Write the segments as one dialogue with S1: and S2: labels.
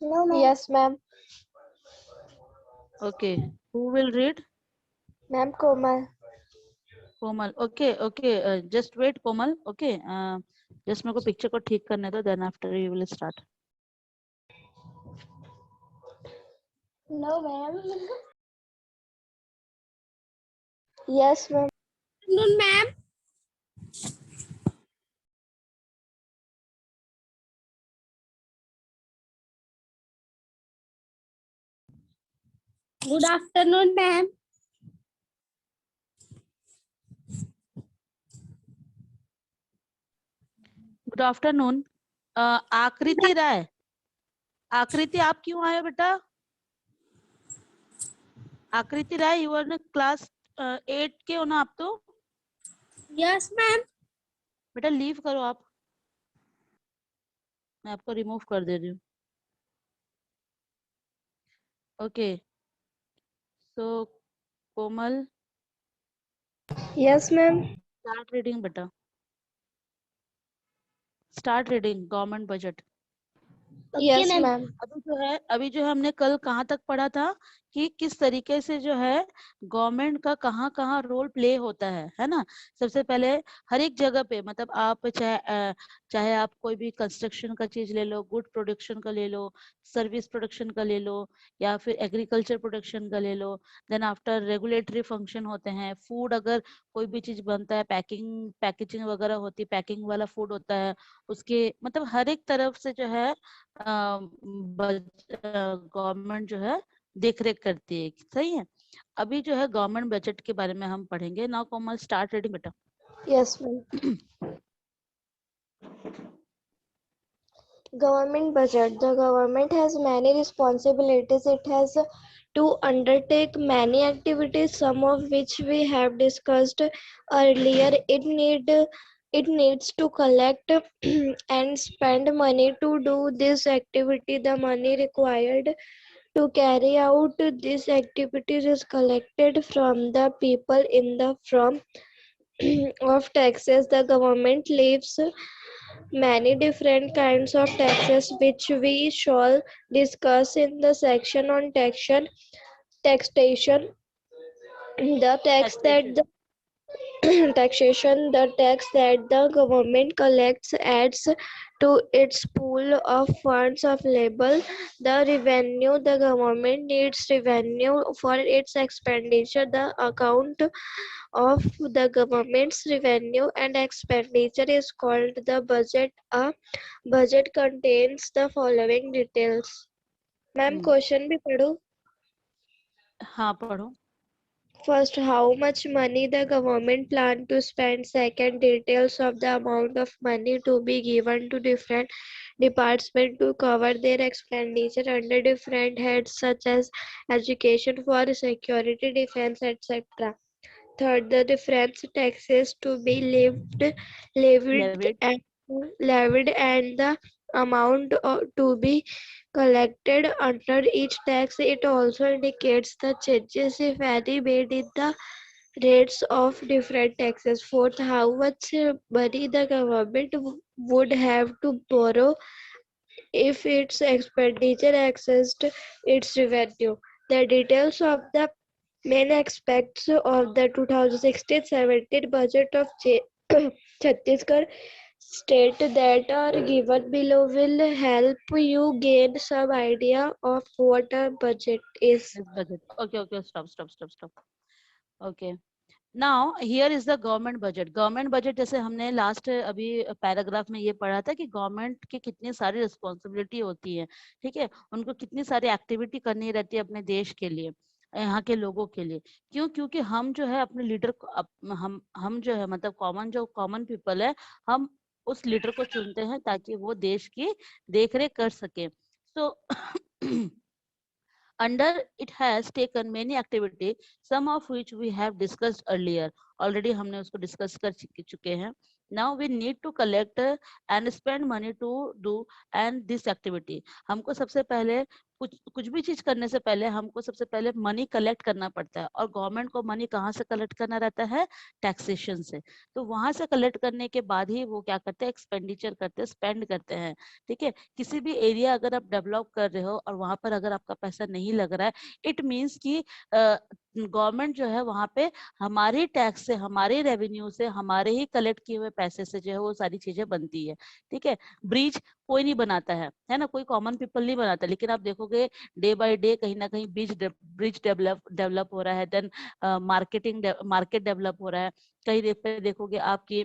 S1: No, ma'am.
S2: Yes, ma'am.
S3: Okay, who will read?
S2: Ma'am, Komal.
S3: Komal. Okay, just wait Komal. Okay, just मेरे को picture को ठीक करने दो, then after you will start.
S1: No, ma'am.
S2: Yes, ma'am.
S1: No, ma'am. Good afternoon, ma'am.
S3: Good afternoon. आकृति राय. आकृति, आप क्यों आए हो बेटा? आकृति राय, यू आर क्लास 8 के हो ना आप तो?
S1: Yes, ma'am.
S3: बेटा लीव करो आप, मैं आपको रिमूव कर दे रही हूँ. ओके, सो कोमल,
S2: Yes, ma'am.
S3: स्टार्ट रीडिंग बेटा. Start reading government budget.
S2: Yes,
S1: ma'am.
S2: ma'am.
S3: अभी जो है हमने कल कहाँ तक पढ़ा था कि किस तरीके से जो है गवर्नमेंट का कहाँ कहाँ रोल प्ले होता है ना. सबसे पहले हर एक जगह पे, मतलब आप चाहे आप कोई भी कंस्ट्रक्शन का चीज ले लो, गुड प्रोडक्शन का ले लो, सर्विस प्रोडक्शन का ले लो, या फिर एग्रीकल्चर प्रोडक्शन का ले लो. देन आफ्टर रेगुलेटरी फंक्शन होते हैं. फूड, अगर कोई भी चीज बनता है, पैकेजिंग वगैरह होती है, पैकिंग वाला फूड होता है, उसके मतलब हर एक तरफ से जो है गवर्नमेंट जो है देख रेख करती है. सही है. अभी जो है गवर्नमेंट बजट के बारे में हम पढ़ेंगे. नाउ कोमल, स्टार्ट रीडिंग बेटा.
S2: Yes, ma'am. Government budget. The government has many responsibilities. It has to undertake many activities, some of which we have discussed earlier. It needs to collect and spend money to do this activity. The money required to carry out these activities is collected from the people in the form of taxes. The government levies many different kinds of taxes which we shall discuss in the section on taxation. The tax that the taxation, the tax that the government collects adds to its pool of funds available. The revenue, the government needs revenue for its expenditure. The account of the government's revenue and expenditure is called the budget. A budget contains the following details. Ma'am, question भी पढ़ो.
S3: हाँ पढ़ो.
S2: First, how much money the government plan to spend. Second, details of the amount of money to be given to different departments to cover their expenditure under different heads such as education, for security, defense, etc. Third, the different taxes to be levied and the amount to be collected under each tax. It also indicates the changes, if any, made in the rates of different taxes. Fourth, how much money the government would have to borrow if its expenditure exceeds its revenue. The details of the main aspects of the 2016-17 budget of Chhattisgarh state that are given below will help you gain some idea of what a budget is.
S3: Budget. Okay, stop. Okay. Now here is the government budget. Government budget जैसे हमने last अभी paragraph में ये पढ़ा था कि government की कितनी सारी रिस्पॉन्सिबिलिटी होती है. ठीक है, उनको कितनी सारी एक्टिविटी करनी रहती है अपने देश के लिए, यहाँ के लोगों के लिए. क्यों? क्योंकि हम जो है अपने लीडर हम जो है, मतलब कॉमन पीपल है, हम उस लीडर को चुनते हैं ताकि वो देश की देखरेख कर सके. सो under it has taken many activity, some of which we have discussed earlier. Already हमने उसको discuss कर चुके हैं. Now we need to collect and spend money to do and this activity. हमको सबसे पहले कुछ भी चीज करने से पहले हमको सबसे पहले मनी कलेक्ट करना पड़ता है, और गवर्नमेंट को मनी कहाँ से कलेक्ट करना रहता है? टैक्सेशन से। तो वहां से कलेक्ट करने के बाद ही वो क्या करते हैं? एक्सपेंडिचर करते हैं, स्पेंड करते हैं। ठीक है, किसी भी एरिया अगर आप डेवलप कर रहे हो और वहां पर अगर आपका पैसा नहीं लग रहा है, इट मीन्स कि गवर्नमेंट जो है वहां पे हमारे टैक्स से, हमारे रेवेन्यू से, हमारे ही कलेक्ट किए हुए पैसे से जो है वो सारी चीजें बनती है। ठीक है, ब्रिज कोई नहीं बनाता है ना, कोई कॉमन पीपल नहीं बनाता, लेकिन आप देखोगे डे बाय डे कहीं ना कहीं ब्रिज डेवलप हो रहा है, देन मार्केट डेवलप हो रहा है, कहीं पे देखोगे आपकी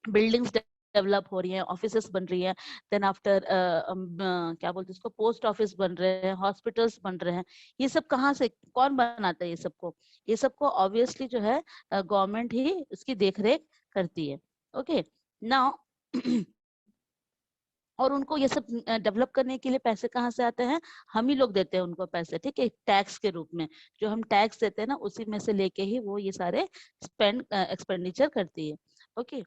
S3: बिल्डिंग्स डेवलप हो रही हैं, ऑफिसेस बन रही हैं, देन आफ्टर क्या बोलते हैं उसको, पोस्ट ऑफिस बन रहे हैं, हॉस्पिटल्स बन रहे हैं। ये सब कहाँ से, कौन बनाता है ये सबको? ये सबको ऑब्वियसली जो है गवर्नमेंट ही इसकी देखरेख करती है। ओके नाउ और उनको ये सब डेवलप करने के लिए पैसे कहाँ से आते हैं? हम ही लोग देते हैं उनको पैसे। ठीक है, टैक्स के रूप में जो हम टैक्स देते हैं ना, उसी में से लेके ही वो ये सारे एक्सपेंडिचर करती है। Okay,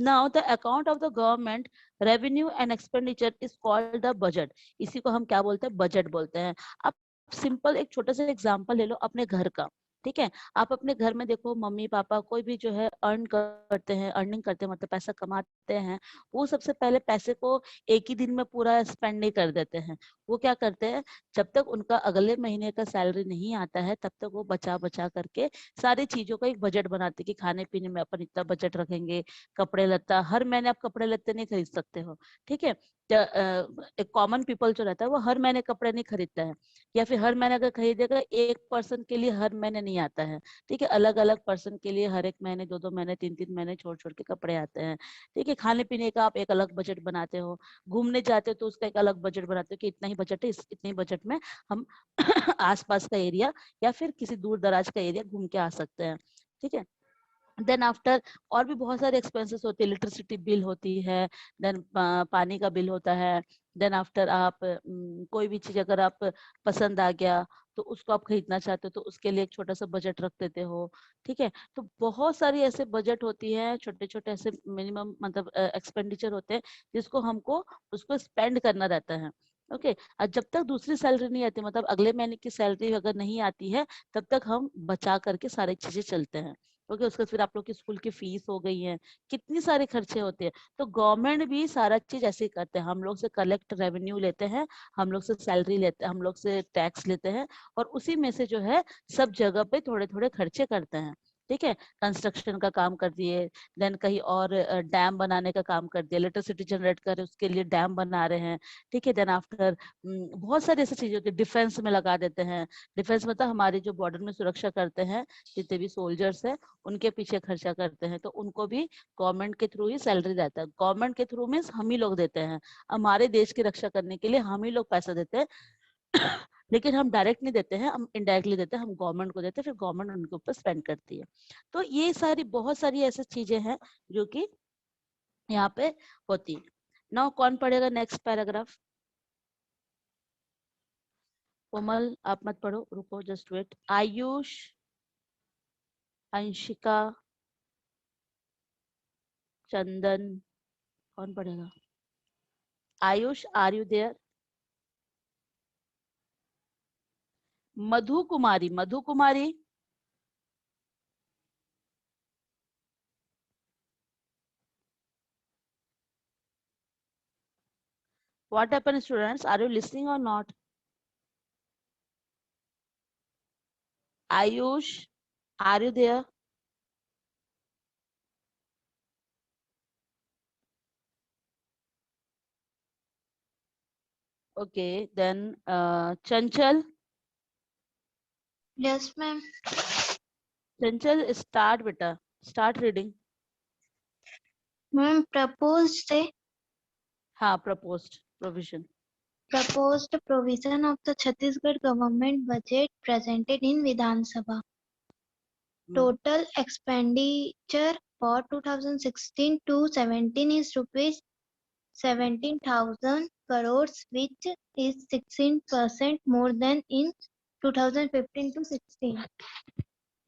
S3: now the account of the government revenue and expenditure is called the budget। इसी को हम क्या बोलते हैं? बजट बोलते हैं। अब सिंपल एक छोटा सा एग्जांपल ले लो अपने घर का। ठीक है, आप अपने घर में देखो, मम्मी पापा कोई भी जो है अर्निंग करते हैं, मतलब पैसा कमाते हैं, वो सबसे पहले पैसे को एक ही दिन में पूरा स्पेंड नहीं कर देते हैं। वो क्या करते हैं, जब तक उनका अगले महीने का सैलरी नहीं आता है तब तक वो बचा बचा करके सारी चीजों का एक बजट बनाते हैं कि खाने पीने में अपन इतना बजट रखेंगे, कपड़े लत्ता, हर महीने आप कपड़े लत्ते नहीं खरीद सकते हो। ठीक है, एक कॉमन पीपल जो रहता है वो हर महीने कपड़े नहीं खरीदता है, या फिर हर महीने अगर खरीदेगा, एक पर्सन के लिए हर महीने नहीं आता है। ठीक है, अलग अलग पर्सन के लिए हर एक महीने, 2-2 महीने, 3-3 महीने छोड़ छोड़ के कपड़े आते हैं। ठीक है, खाने पीने का आप एक अलग बजट बनाते हो, घूमने जाते हो तो उसका एक अलग बजट बनाते हो कि इतना ही बजट है, इतने ही बजट में हम आसपास का एरिया या फिर किसी दूर दराज का एरिया घूम के आ सकते हैं। ठीक है, देन आफ्टर और भी बहुत सारे एक्सपेंसेस होते हैं, इलेक्ट्रिसिटी बिल होती है, देन पानी का बिल होता है, देन आफ्टर आप कोई भी चीज अगर आप पसंद आ गया तो उसको आप खरीदना चाहते हो तो उसके लिए एक छोटा सा बजट रख देते हो। ठीक है, तो बहुत सारी ऐसे बजट होती है, छोटे छोटे ऐसे मिनिमम मतलब एक्सपेंडिचर होते हैं जिसको हमको उसको स्पेंड करना रहता है। ओके, और जब तक दूसरी सैलरी नहीं आती, मतलब अगले महीने की सैलरी अगर नहीं आती है, तब तक हम बचा करके सारी चीजें चलते हैं। ओके, उसके फिर आप लोग की स्कूल की फीस हो गई है, कितनी सारे खर्चे होते हैं। तो गवर्नमेंट भी सारा चीज ऐसे ही करते हैं, हम लोग से कलेक्ट रेवेन्यू लेते हैं, हम लोग से सैलरी लेते हैं, हम लोग से टैक्स लेते हैं, और उसी में से जो है सब जगह पे थोड़े थोड़े खर्चे करते हैं। ठीक है, कंस्ट्रक्शन का काम कर दिए, देन कहीं और डैम बनाने का काम कर दिया, इलेक्ट्रिसिटी जनरेट कर उसके लिए डैम बना रहे हैं। ठीक है, देन आफ्टर बहुत सारी ऐसी चीजें होती है, डिफेंस में लगा देते हैं। डिफेंस मतलब हमारे जो बॉर्डर में सुरक्षा करते हैं जितने भी सोल्जर्स हैं, उनके पीछे खर्चा करते हैं, तो उनको भी गवर्नमेंट के थ्रू ही सैलरी रहता है। गवर्नमेंट के थ्रू मीन्स हम ही लोग देते हैं, हमारे देश की रक्षा करने के लिए हम ही लोग पैसा देते हैं लेकिन हम डायरेक्ट नहीं देते हैं, हम इनडायरेक्टली देते हैं, हम गवर्नमेंट को देते हैं, फिर गवर्नमेंट उनके ऊपर स्पेंड करती है। तो ये सारी बहुत सारी ऐसी चीजें हैं जो कि यहाँ पे होती है। नाउ कौन पढ़ेगा नेक्स्ट पैराग्राफ? कोमल आप मत पढ़ो, रुको, जस्ट वेट। आयुष, अंशिका, चंदन, कौन पढ़ेगा? Ayush, are you there? Madhu Kumari, Madhu Kumari, what happened students, are you listening or not? Ayush, are you there? Okay, then Chanchal.
S1: Yes, ma'am.
S3: Chanchal, start beta, start reading.
S1: Ma'am,
S3: हाँ, proposed provision.
S1: proposed provision of the Chhattisgarh government budget presented in Vidhan Sabha. Total expenditure for 2016 to 17 is rupees 17,000 crores, which is 16% more than in 2015 to 16.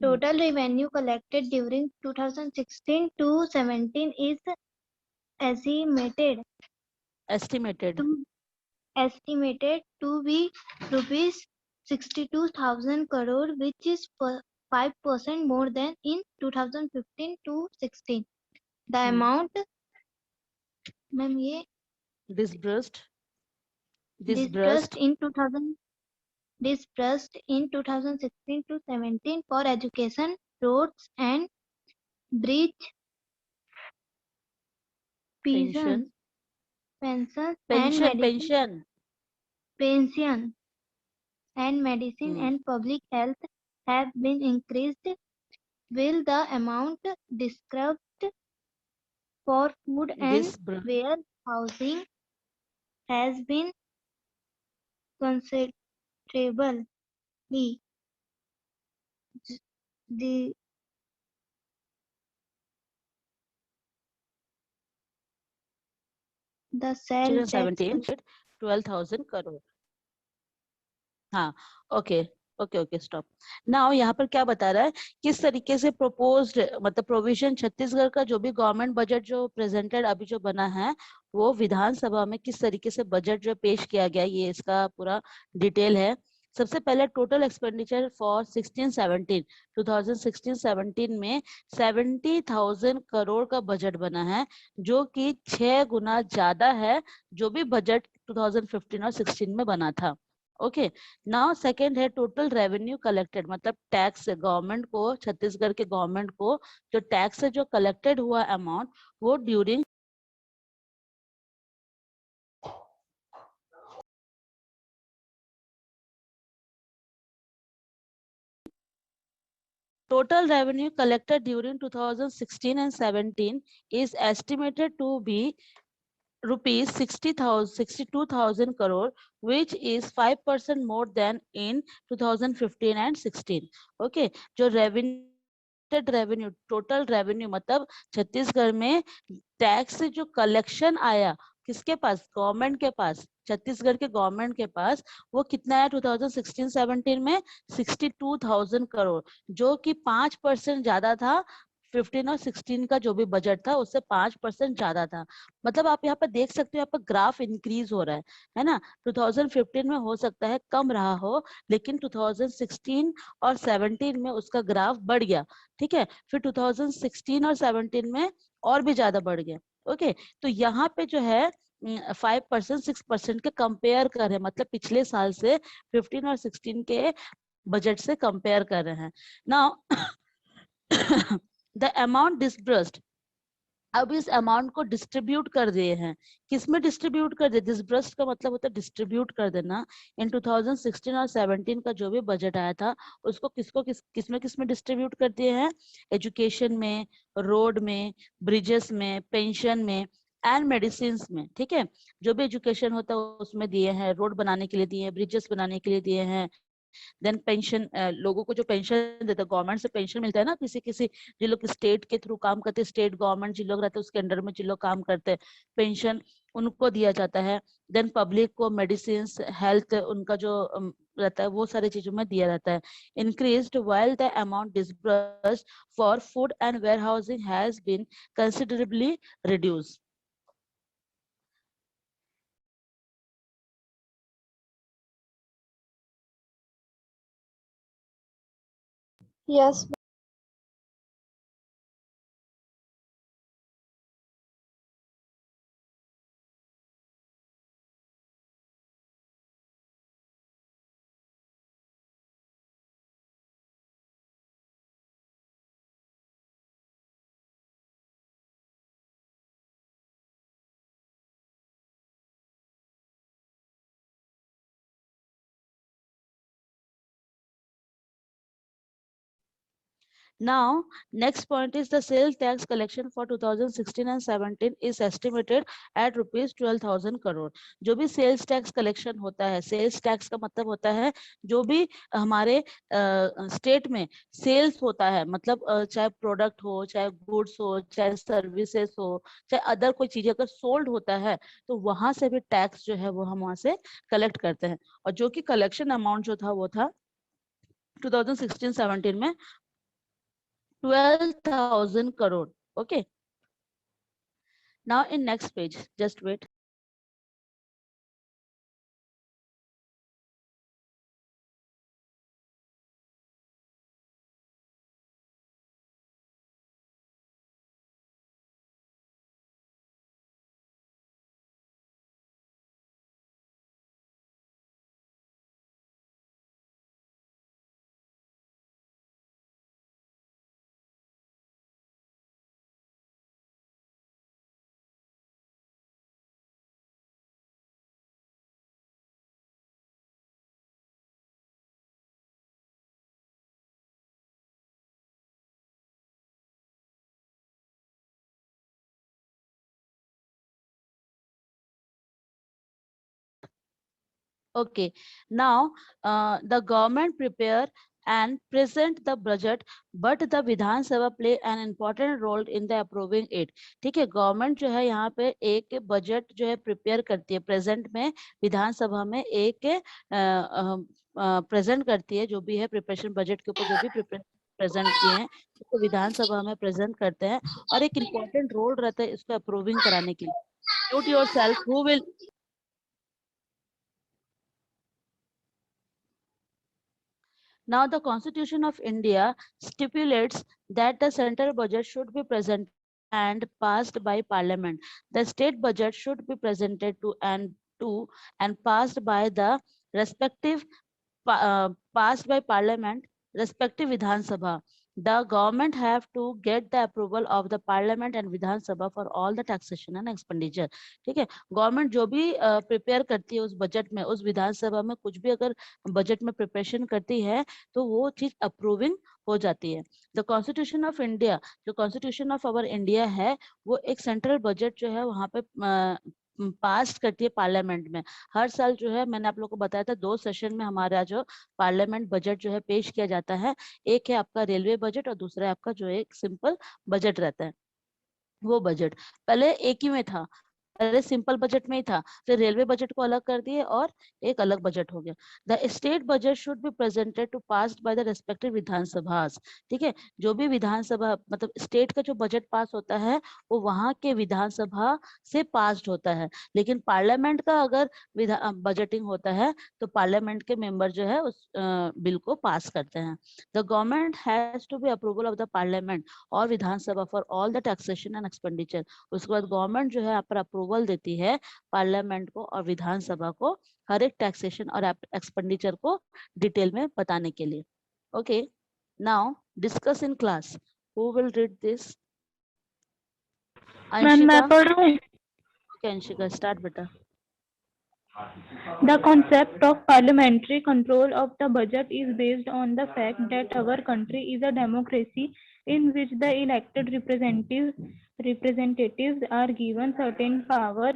S1: Total revenue collected during 2016 to 17 is estimated estimated to be rupees 62,000 crore, which is 5% more than in 2015 to 16. The amount, ma'am, ये
S3: disbursed
S1: disbursed in 2016 to 17 for education, roads and bridge, pensions,
S3: pension
S1: and
S3: pension
S1: pension and medicine
S3: Hmm.
S1: and public health have been increased. Will the amount described for food and
S3: Disbur-
S1: warehousing has been considerably the the sales tax
S3: 17 12,000 crore. हाँ, okay okay okay stop now. यहाँ पर क्या बता रहा है, किस तरीके से प्रोपोज्ड मतलब प्रोविजन छत्तीसगढ़ का जो भी गवर्नमेंट बजट जो प्रेजेंटेड अभी जो बना है वो विधानसभा में किस तरीके से बजट जो पेश किया गया, ये इसका पूरा डिटेल है। सबसे पहले टोटल एक्सपेंडिचर फॉर 16-17 2016-17 में 70,000 करोड़ का बजट बना है, जो कि 6 गुना ज्यादा है जो भी बजट 2015 और 16 में बना था। ओके, नाउ सेकंड है टोटल रेवेन्यू कलेक्टेड, मतलब टैक्स गवर्नमेंट को, छत्तीसगढ़ के गवर्नमेंट को जो टैक्स है जो कलेक्टेड हुआ अमाउंट वो during total revenue collected during 2016 and 17 is estimated to be rupees 62,000 crore, which is 5% more than in 2015 and 16. Okay, जो रेवेन्यू टोटल रेवेन्यू मतलब छत्तीसगढ़ में टैक्स से जो कलेक्शन आया किसके पास, गवर्नमेंट के पास, छत्तीसगढ़ के गवर्नमेंट के पास, वो कितना है 2016-17 में 62,000 करोड़, जो कि 5% ज्यादा था 15 और 16 का जो भी बजट था उससे 5% ज्यादा था। मतलब आप यहाँ पर देख सकते हो, यहाँ पर ग्राफ इंक्रीज हो रहा है ना। 2015 में हो सकता है कम रहा हो, लेकिन 2016 और 17 में उसका ग्राफ बढ़ गया। ठीक है, फिर 2016 और 17 में और भी ज्यादा बढ़ गया। ओके, तो यहाँ पे जो है 5% 6% के कंपेयर कर रहे हैं, मतलब पिछले साल से 15 और 16 के बजट से कंपेयर कर रहे हैं। नाउ द अमाउंट डिसबर्स्ड, अब इस अमाउंट को डिस्ट्रीब्यूट कर दिए हैं। किसमें डिस्ट्रीब्यूट कर दिए, डिसबर्स्ड का मतलब होता है डिस्ट्रीब्यूट कर देना। इन 2016 और 17 का जो भी बजट आया था उसको किसमें डिस्ट्रीब्यूट कर दिए हैं, एजुकेशन में, रोड में, ब्रिजेस में, पेंशन में एंड मेडिसिन में। ठीक है, जो भी एजुकेशन होता है उसमें दिए हैं, रोड बनाने के लिए दिए हैं, ब्रिजेस बनाने के लिए दिए हैं। देन पेंशन, लोगों को जो पेंशन देता है, गवर्नमेंट से पेंशन मिलता है ना, किसी किसी जिन लोग स्टेट के थ्रू काम करते हैं, स्टेट गवर्नमेंट जिन लोग रहते हैं उसके अंडर में जिन लोग काम करते हैं, पेंशन उनको दिया जाता है। देन पब्लिक को मेडिसिन, हेल्थ, उनका जो रहता है वो सारी चीजों में दिया जाता है। Increased while the amount disbursed for food and warehousing has been considerably reduced.
S2: Yes.
S3: Now, next point is the sales tax collection for 2016 and 17 is estimated at rupees 12,000 crore. जो भी sales tax collection होता है, sales tax का मतलब होता है जो भी हमारे स्टेट में सेल्स होता है, मतलब चाहे प्रोडक्ट हो, चाहे गुड्स हो, चाहे सर्विसेज हो, चाहे अदर कोई चीज अगर सोल्ड होता है तो वहां से भी टैक्स जो है वो हम वहां से कलेक्ट करते हैं। और जो कि कलेक्शन अमाउंट जो था वो था 2016-17 में 12,000 crore. Okay. Now in next page, just wait. Okay, now the government prepare and present the budget, but the Vidhan Sabha play an important role in the approving it. ठीक है, government जो है यहाँ पे एक बजट जो है prepare करती है, प्रेजेंट में विधानसभा में एक प्रेजेंट करती है, जो भी है प्रिपरेशन बजट के ऊपर जो भी प्रेजेंट किए हैं उसको विधानसभा में प्रेजेंट करते हैं, और एक इम्पोर्टेंट रोल रहता है इसको अप्रूविंग कराने के लिए. Note yourself who will. Now, the Constitution of India stipulates that the central budget should be presented and passed by Parliament. The state budget should be presented to and passed by the respective passed by Parliament, respective Vidhan Sabha. The government have to get the approval of the Parliament and Vidhan Sabha for all the taxation and expenditure. ठीक है, government जो भी prepare करती है उस budget में, उस विधानसभा में कुछ भी अगर बजट में प्रिपरेशन करती है तो वो चीज अप्रूविंग हो जाती है. द कॉन्स्टिट्यूशन ऑफ इंडिया, जो कॉन्स्टिट्यूशन ऑफ अवर इंडिया है, वो एक सेंट्रल बजट जो है वहां पे पास करती है पार्लियामेंट में. हर साल जो है, मैंने आप लोगों को बताया था, 2 सेशन में हमारा जो पार्लियामेंट बजट जो है पेश किया जाता है. एक है आपका रेलवे बजट और दूसरा है आपका जो एक सिंपल बजट रहता है. वो बजट पहले एक ही में था, पहले सिंपल बजट में ही था, फिर रेलवे बजट को अलग कर दिए और एक अलग बजट हो गया. The state budget should be presented to passed by the respective Vidhansabha. ठीक है, जो भी विधानसभा मतलब स्टेट का जो बजट पास होता है वो वहां के विधानसभा से पास्ड होता है, लेकिन पार्लियामेंट का अगर बजटिंग होता है तो पार्लियामेंट के मेंबर जो है उस बिल को पास करते हैं. The government has to be approval of the parliament और Vidhansabha for all the taxation and expenditure. उसके बाद गवर्नमेंट जो है यहाँ पर अप्रूवल देती है पार्लियामेंट को और विधानसभा को हर एक टैक्सेशन और एक्सपेंडिचर को डिटेल में बताने के लिए. Okay, now discuss in class. Who will read this?
S4: Ma'am मैं पढ़ूं?
S3: ओके अंशिका, स्टार्ट बेटा.
S4: The concept of parliamentary control of the budget is based on the fact that our country is a democracy in which the elected representatives are given certain power.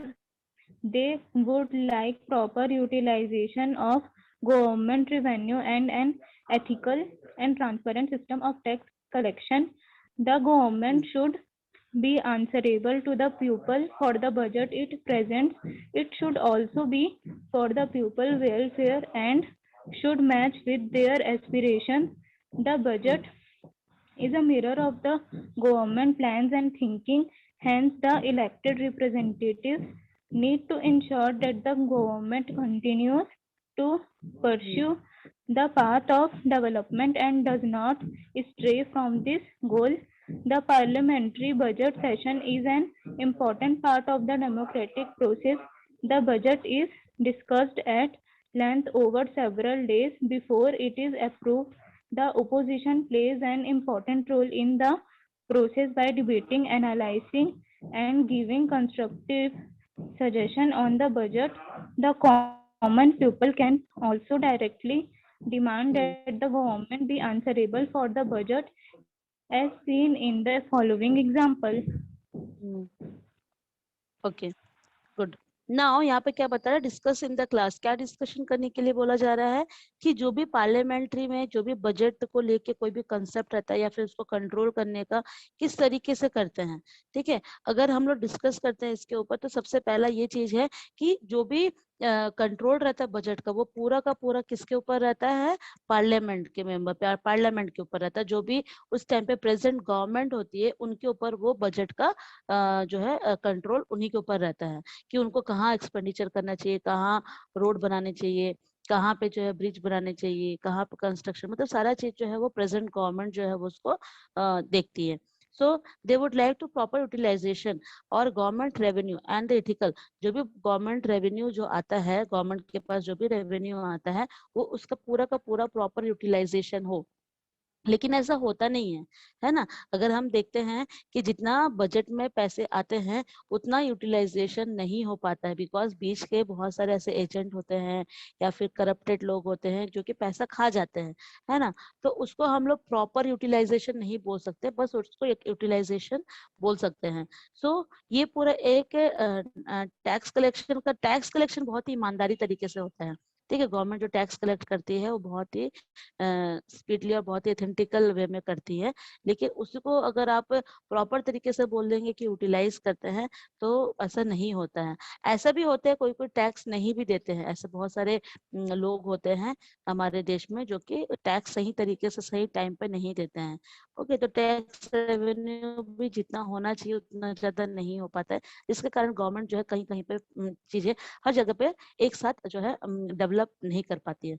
S4: They would like proper utilization of government revenue and an ethical and transparent system of tax collection. The government should be answerable to the people for the budget it presents. It should also be for the people welfare and should match with their aspirations. The budget is a mirror of the government plans and thinking. Hence, the elected representatives need to ensure that the government continues to pursue the path of development and does not stray from this goal. The parliamentary budget session is an important part of the democratic process. The budget is discussed at length over several days before it is approved. The opposition plays an important role in the process by debating, analyzing, and giving constructive suggestion on the budget. The common people can also directly demand that the government be answerable for the budget, as seen in the following example.
S3: Okay, good. Now यहाँ पे क्या बता रहा है? Discuss in the class. क्या discussion करने के लिए बोला जा रहा है? कि जो भी पार्लियामेंट्री में जो भी बजट को लेके कोई भी कंसेप्ट रहता है या फिर उसको कंट्रोल करने का किस तरीके से करते हैं. ठीक है, अगर हम लोग डिस्कस करते हैं इसके ऊपर तो सबसे पहला ये चीज है कि जो भी कंट्रोल रहता है बजट का वो पूरा का पूरा किसके ऊपर रहता है? पार्लियामेंट के मेंबर पे, पार्लियामेंट के ऊपर रहता है. जो भी उस टाइम पे प्रेजेंट गवर्नमेंट होती है उनके ऊपर वो बजट का जो है कंट्रोल उन्हीं के ऊपर रहता है कि उनको कहाँ एक्सपेंडिचर करना चाहिए, कहाँ रोड बनाने चाहिए, कहाँ पे जो है ब्रिज बनाने चाहिए, कहाँ पे कंस्ट्रक्शन, मतलब सारा चीज जो है वो प्रेजेंट गवर्नमेंट जो है वो उसको देखती है. So they would like to proper utilization और government revenue and the ethical. जो भी गवर्नमेंट रेवेन्यू जो आता है, गवर्नमेंट के पास जो भी रेवेन्यू आता है वो उसका पूरा का पूरा प्रॉपर यूटिलाइजेशन हो. लेकिन ऐसा होता नहीं है ना. अगर हम देखते हैं कि जितना बजट में पैसे आते हैं उतना यूटिलाइजेशन नहीं हो पाता है, बिकॉज बीच के बहुत सारे ऐसे एजेंट होते हैं या फिर करप्टेड लोग होते हैं जो कि पैसा खा जाते हैं, है ना. तो उसको हम लोग प्रॉपर यूटिलाइजेशन नहीं बोल सकते, बस उसको एक यूटिलाइजेशन बोल सकते हैं. सो ये पूरा एक टैक्स कलेक्शन बहुत ही ईमानदारी तरीके से होता है. ठीक है। गवर्नमेंट जो टैक्स कलेक्ट करती है वो बहुत ही स्पीडली और बहुत ही एथेंटिकल वे में करती है, लेकिन उसको अगर आप प्रॉपर तरीके से बोल देंगे कि यूटिलाइज करते हैं तो ऐसा नहीं होता है। ऐसा भी होता है कोई कोई टैक्स नहीं भी देते हैं, ऐसे बहुत सारे लोग होते हैं हमारे देश में जो कि टैक्स सही तरीके से सही टाइम पे नहीं देते हैं। ओके, तो टैक्स रेवेन्यू भी जितना होना चाहिए उतना ज्यादा नहीं हो पाता है, जिसके कारण गवर्नमेंट जो है कहीं कहीं पे चीजें हर जगह पे एक साथ जो है डेवलप नहीं कर पाती है।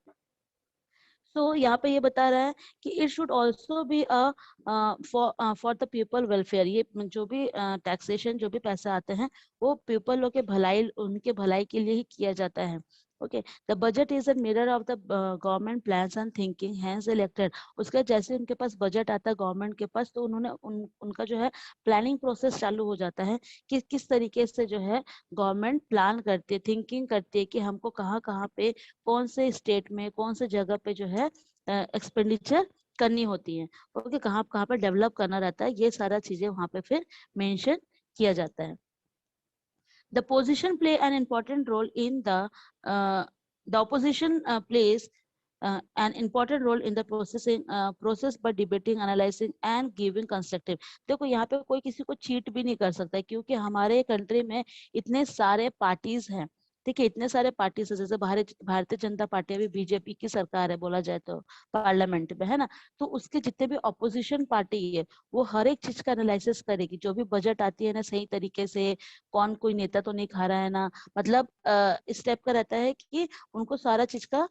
S3: सो यहाँ पे ये बता रहा है कि it should also be for the people welfare. ये जो भी टैक्सेशन जो भी पैसे आते हैं वो पीपल लोग के भलाई, उनके भलाई के लिए ही किया जाता है। Okay, the budget is a mirror of the government plans and thinking hence elected. उसका जैसे उनके पास बजट आता है गवर्नमेंट के पास, तो उन्होंने उनका जो है प्लानिंग प्रोसेस चालू हो जाता है कि किस तरीके से जो है गवर्नमेंट प्लान करती है, थिंकिंग करती है कि हमको कहाँ कहाँ पे कौन से स्टेट में कौन से जगह पे जो है एक्सपेंडिचर करनी होती है। ओके, कहाँ कहाँ पे डेवलप करना रहता है, ये सारा चीजें वहां पे फिर मेंशन किया जाता है। The position play an important role in the opposition plays an important role in the process by debating, analyzing and giving constructive। देखो यहाँ पे कोई किसी को चीट भी नहीं कर सकता है, क्योंकि हमारे कंट्री में इतने सारे पार्टीज हैं। ठीक है, इतने सारे पार्टीज है, जैसे भारतीय जनता पार्टी अभी बीजेपी की सरकार है बोला जाए तो पार्लियामेंट में, है ना। तो उसके जितने भी ऑपोजिशन पार्टी है वो हर एक चीज का एनालिसिस करेगी, जो भी बजट आती है ना सही तरीके से, कौन कोई नेता तो नहीं खा रहा है ना, मतलब इस टाइप का रहता है कि उनको सारा चीज का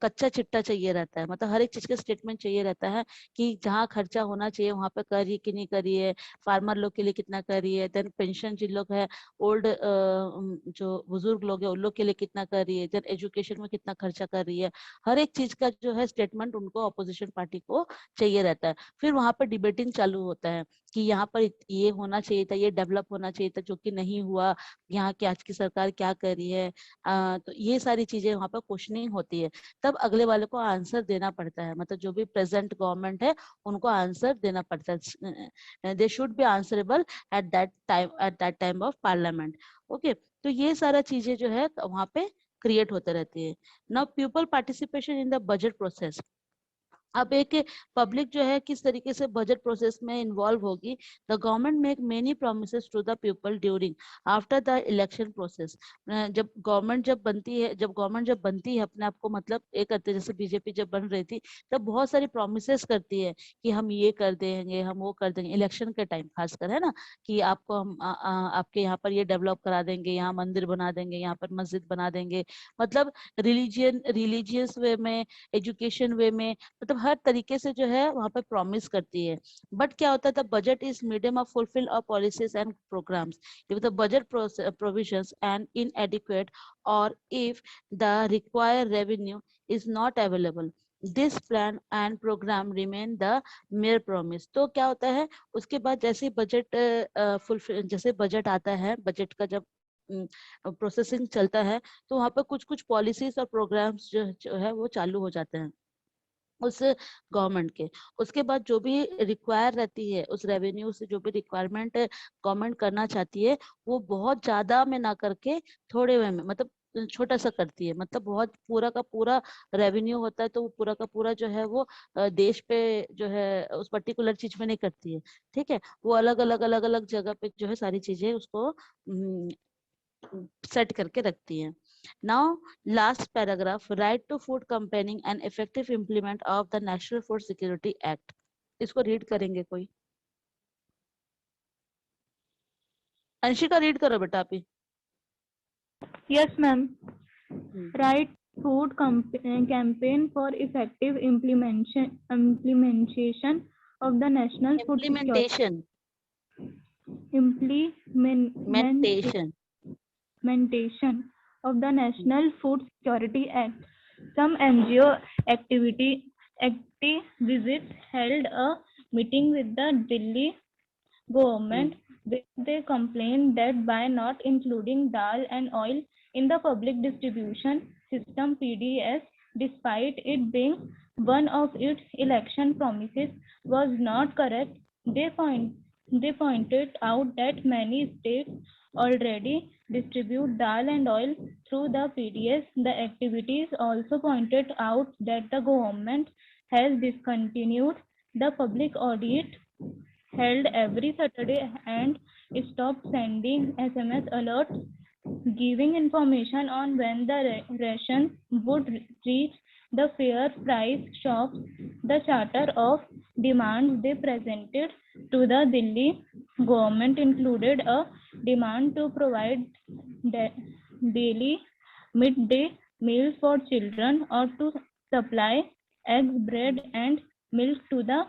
S3: कच्चा चिट्टा चाहिए रहता है, मतलब हर एक चीज का स्टेटमेंट चाहिए रहता है कि जहाँ खर्चा होना चाहिए वहां पे करिए कि नहीं करिए, फार्मर लोग के लिए कितना करिए, देन पेंशन जिन लोग है, ओल्ड जो बुजुर्ग लोग है उन लोग के लिए कितना करिए, देन एजुकेशन में कितना खर्चा कर रही है, हर एक चीज का जो है स्टेटमेंट उनको अपोजिशन पार्टी को चाहिए रहता है। फिर वहां पर डिबेटिंग चालू होता है कि यहाँ पर ये होना चाहिए था, ये डेवलप होना चाहिए था, जो कि नहीं हुआ, यहाँ की आज की सरकार क्या कर रही है। तो ये सारी चीजें वहां पर क्वेश्चनिंग होती है, तब अगले वाले को आंसर देना पड़ता है, मतलब जो भी प्रेजेंट गवर्नमेंट है उनको आंसर देना पड़ता है। They should be answerable at that time of parliament. Okay, तो ये सारा चीजें जो है वहां पे क्रिएट होते रहती है। Now people participation in the budget process. अब एक पब्लिक जो है किस तरीके से बजट प्रोसेस में इन्वॉल्व होगी। The government make many promises to the people during after the election process. जब गवर्नमेंट जब बनती है अपने आप को मतलब ये करते हैं, जैसे बीजेपी जब बन रही थी तब बहुत सारी प्रोमिसेस करती है कि हम ये कर देंगे, हम वो कर देंगे, इलेक्शन के टाइम खासकर, है ना, कि आपको हम आपके यहाँ पर ये डेवलप करा देंगे, यहाँ मंदिर बना देंगे, यहाँ पर मस्जिद बना देंगे, मतलब रिलीजियस वे में, एजुकेशन वे में, मतलब हर तरीके से जो है वहां पर प्रॉमिस करती है। बट क्या होता था, budget is medium of fulfil of policies and programmes if the budget provisions and inadequate और if the required revenue is not available, this plan and programme remain the mere promise. तो क्या होता है उसके बाद जैसे बजट फुलफिल, जैसे budget आता है, बजट का जब प्रोसेसिंग चलता है तो वहां पर कुछ कुछ पॉलिसीज और प्रोग्राम्स जो है वो चालू हो जाते हैं उस गवर्नमेंट के। उसके बाद जो भी रिक्वायर रहती है उस रेवेन्यू से, जो भी रिक्वायरमेंट गवर्नमेंट करना चाहती है वो बहुत ज्यादा में ना करके थोड़े वे में, मतलब छोटा सा करती है, मतलब बहुत पूरा का पूरा रेवेन्यू होता है तो वो पूरा का पूरा जो है वो देश पे जो है उस पर्टिकुलर चीज में नहीं करती है। ठीक है, वो अलग अलग अलग अलग जगह पे जो है सारी चीजें उसको सेट करके रखती है। Now last paragraph, right to food campaigning and effective implement of the national food security act. इसको रीड करेंगे कोई? अंशिका रीड करो बेटा आप ही।
S4: Yes, ma'am. Right food campaign for effective implementation of the national food security.
S3: Implementation
S4: of the National Food Security Act. Some NGO activists held a meeting with the Delhi government where they complained that by not including dal and oil in the public distribution system PDS, despite it being one of its election promises, was not correct. They They pointed out that many states already distribute dal and oil through the PDS. The activities also pointed out that the government has discontinued the public audit held every Saturday and stopped sending SMS alerts giving information on when the rations would reach the fair price shops. The charter of demands they presented to the Delhi government included a demand to provide daily midday meals for children or to supply eggs, bread and milk to the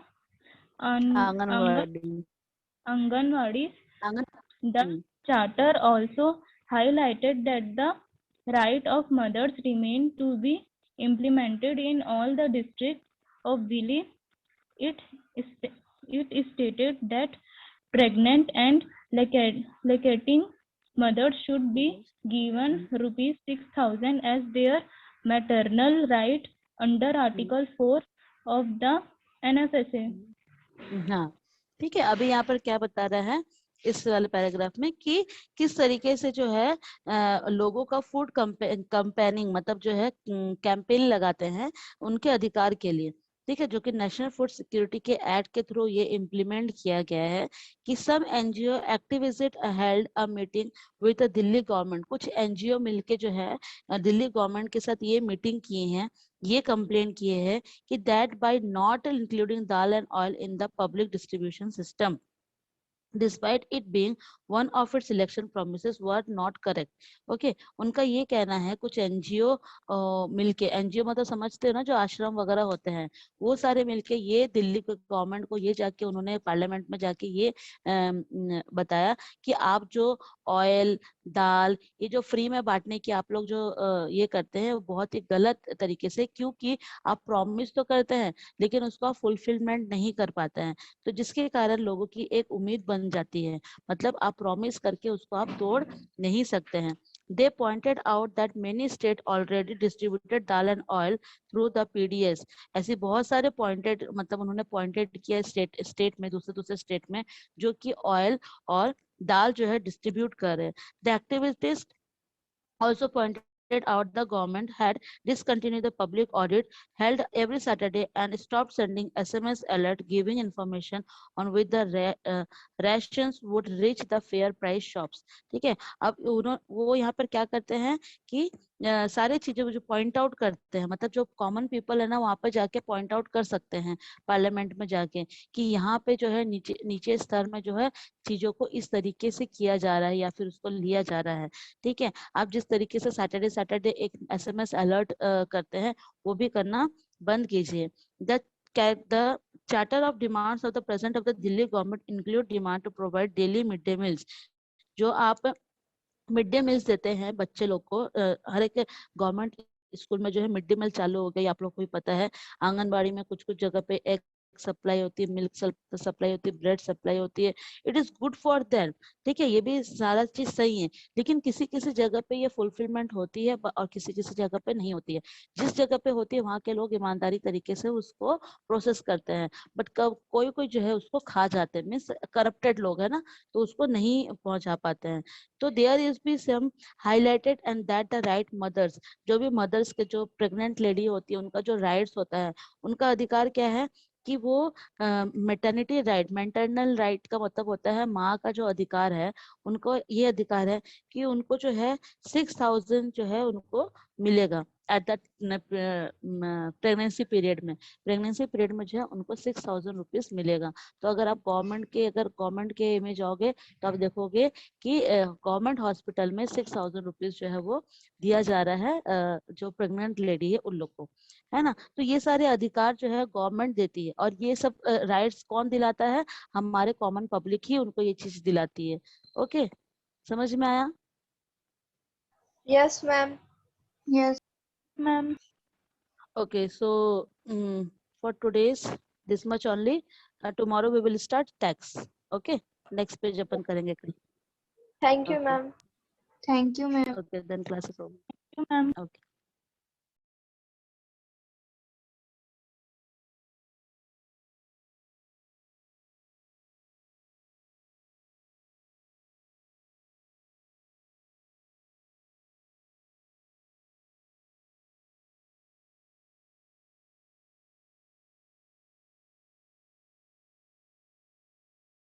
S3: Anganwadi.
S4: Anganwadis.
S3: Angan.
S4: The charter also highlighted that the right of mothers remain to be implemented in all the districts of Delhi. It stated that pregnant and lactating mothers should be given rupees 6,000 as their maternal right under Article 4 of the NFSA.
S3: हाँ ठीक है, अभी यहाँ पर क्या बता रहा है इस वाले पैराग्राफ में कि किस तरीके से जो है लोगों का फूड कंपेनिंग मतलब जो है कैंपेन लगाते हैं उनके अधिकार के लिए, ठीक है, जो कि नेशनल फूड सिक्योरिटी के एक्ट के थ्रू ये इम्प्लीमेंट किया गया है कि some NGO activist held a meeting with the Delhi government. कुछ एनजीओ मिलके जो है दिल्ली गवर्नमेंट के साथ ये मीटिंग किए हैं, ये कंप्लेन किए हैं कि that bye not including dal and oil in the public distribution system despite it being one of its election promises were not correct. Okay, उनका ये कहना है कुछ एनजीओ मिलके, एनजीओ मतलब समझते हो ना जो आश्रम वगैरह होते हैं, वो सारे मिलके ये दिल्ली के गवर्नमेंट को ये जाके उन्होंने पार्लियामेंट में जाके ये बताया कि आप जो ऑयल दाल ये जो फ्री में बांटने की आप लोग जो ये करते हैं वो बहुत ही गलत तरीके से, क्योंकि आप प्रॉमिस तो करते हैं लेकिन उसको आप फुलफिलमेंट नहीं कर पाते हैं, तो जिसके कारण लोगों की एक उम्मीद बन जाती है, मतलब आप प्रॉमिस करके उसको आप तोड़ नहीं सकते हैं। They pointed out that many states already distributed dal and oil through the PDS. ऐसे बहुत सारे पॉइंटेड मतलब उन्होंने पॉइंटेड किया स्टेट में, दूसरे स्टेट में जो कि ऑयल और दाल जो है डिस्ट्रीब्यूट कर रहे हैं। The activists also pointed out the government had discontinued the public audit held every Saturday and stopped sending SMS alert giving information on which the rations would reach the fair price shops. ठीक है, अब वो यहाँ पर क्या करते हैं कि सारे चीजें जो पॉइंट आउट करते हैं, मतलब जो कॉमन पीपल है ना वहाँ पर जाके पॉइंट आउट कर सकते हैं पार्लियामेंट में जाके कि यहाँ पे जो है नीचे स्तर में जो है चीजों को इस तरीके से किया जा रहा है या फिर उसको लिया जा रहा है। ठीक है, आप जिस तरीके से सैटरडे एक SMS अलर्ट करते हैं वो भी करना बंद कीजिए। The charter of demands of the president of the Delhi government include demand to provide daily midday meals। जो आप मिड डे मील्स देते हैं बच्चे लोग को, हर एक गवर्नमेंट स्कूल में जो है मिड डे मील चालू हो गई, आप लोग को भी पता है। आंगनबाड़ी में कुछ जगह पे एक सप्लाई होती है, मिल्क सप्लाई होती है, ब्रेड सप्लाई होती है। It is good for them, ठीक है, ये भी सारा चीज सही है, लेकिन किसी किसी जगह पे ये फुलफिलमेंट होती है और किसी किसी जगह पे नहीं होती है। जिस जगह पे होती है वहां के लोग ईमानदारी तरीके से उसको प्रोसेस करते हैं, बट कोई कोई जो है उसको खा जाते हैं, मीन्स करप्टेड लोग है ना, तो उसको नहीं पहुंचा पाते हैं। तो देयर इज भी some highlighted and that the right mothers, जो भी मदर्स के जो प्रेग्नेंट लेडी होती है उनका जो राइट्स होता है, उनका अधिकार क्या है कि वो मैटरनिटी राइट, मैटरनल राइट का मतलब होता है माँ का जो अधिकार है, उनको ये अधिकार है कि उनको जो है 6,000 जो है उनको मिलेगा एट द प्रेगनेंसी पीरियड में जो है उनको 6,000 रुपीज मिलेगा। तो अगर आप गवर्नमेंट के में जाओगे तो आप देखोगे कि गवर्नमेंट हॉस्पिटल में 6,000 रुपीज जो है वो दिया जा रहा है जो प्रेग्नेंट लेडी है उन लोग को, है ना। तो ये सारे अधिकार जो है गवर्नमेंट देती है और ये सब राइट्स कौन दिलाता है, हमारे कॉमन पब्लिक ही उनको ये चीज दिलाती है। ओके, समझ में आया?
S2: Yes, ma'am.
S1: Yes.
S4: Ma'am.
S3: Okay, so for today's this much only. Tomorrow we will start tax. Okay, next page अपन करेंगे कल।
S2: Thank you,
S3: Okay.
S2: ma'am.
S1: Thank you, ma'am.
S3: Okay, then class is over.
S4: Ma'am.
S3: Okay.